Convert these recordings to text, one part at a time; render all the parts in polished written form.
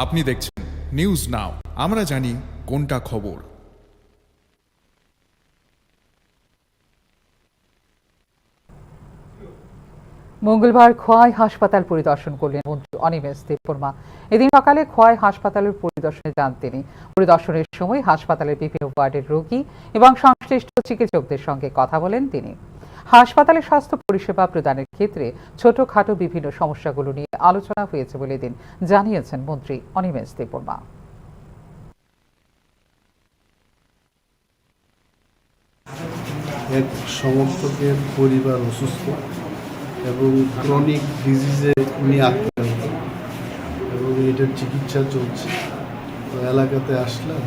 আপনি দেখছেন news now, আমরা জানি কোনটা খবর। মঙ্গলবার খোয়াই হাসপাতাল পরিদর্শন করলেন মন্ত্রী অনিমেষ দেববর্মা। এদিন সকালে খোয়াই হাসপাতালের পরিদর্শনে যান তিনি। পরিদর্শনের সময় হাসপাতালের বিভিন্ন ওয়ার্ডের রোগী এবং সংশ্লিষ্ট চিকিৎসকদের সঙ্গে কথা বলেন তিনি। হাসপাতালের স্বাস্থ্য পরিষেবা প্রদানের ক্ষেত্রে ছোটখাটো বিভিন্ন সমস্যাগুলো নিয়ে আলোচনা হয়েছে বলে দিন জানিয়েছেন মন্ত্রী অনিমেষ দেববর্মা। এক সমর্থকের পরিবার অসুস্থ এবং ক্রনিক ডিজিজে উনি আক্রান্ত এবং এটার চিকিৎসা চলছে। তো এলাকাতে আসলাম,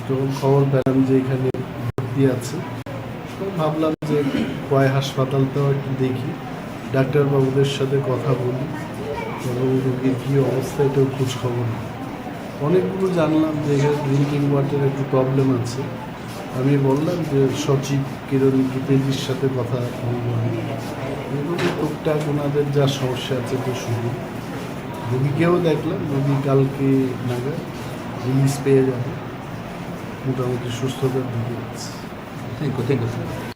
যখন খবর পেলাম যে এখানে ভর্তি আছে, তো ভাবলাম যে খোয়াই হাসপাতালটাও একটু দেখি, ডাক্তারবাবুদের সাথে কথা বলি এবং রোগীর কী অবস্থা এটাও খোঁজ খবর নিই। অনেকগুলো জানলাম যে এখানে ড্রিঙ্কিং ওয়াটারের একটু প্রবলেম আছে। আমি বললাম যে সচিব কিরণ গীতেজির সাথে কথা বলবো, এবং টুকটাক ওনাদের যা সমস্যা আছে তো শুনি। রোগীকেও দেখলাম, রোগী কালকে নাগাদ রিলিজ পেয়ে যাবে, মোটামুটি সুস্থতার দিকে আছে। Thank you.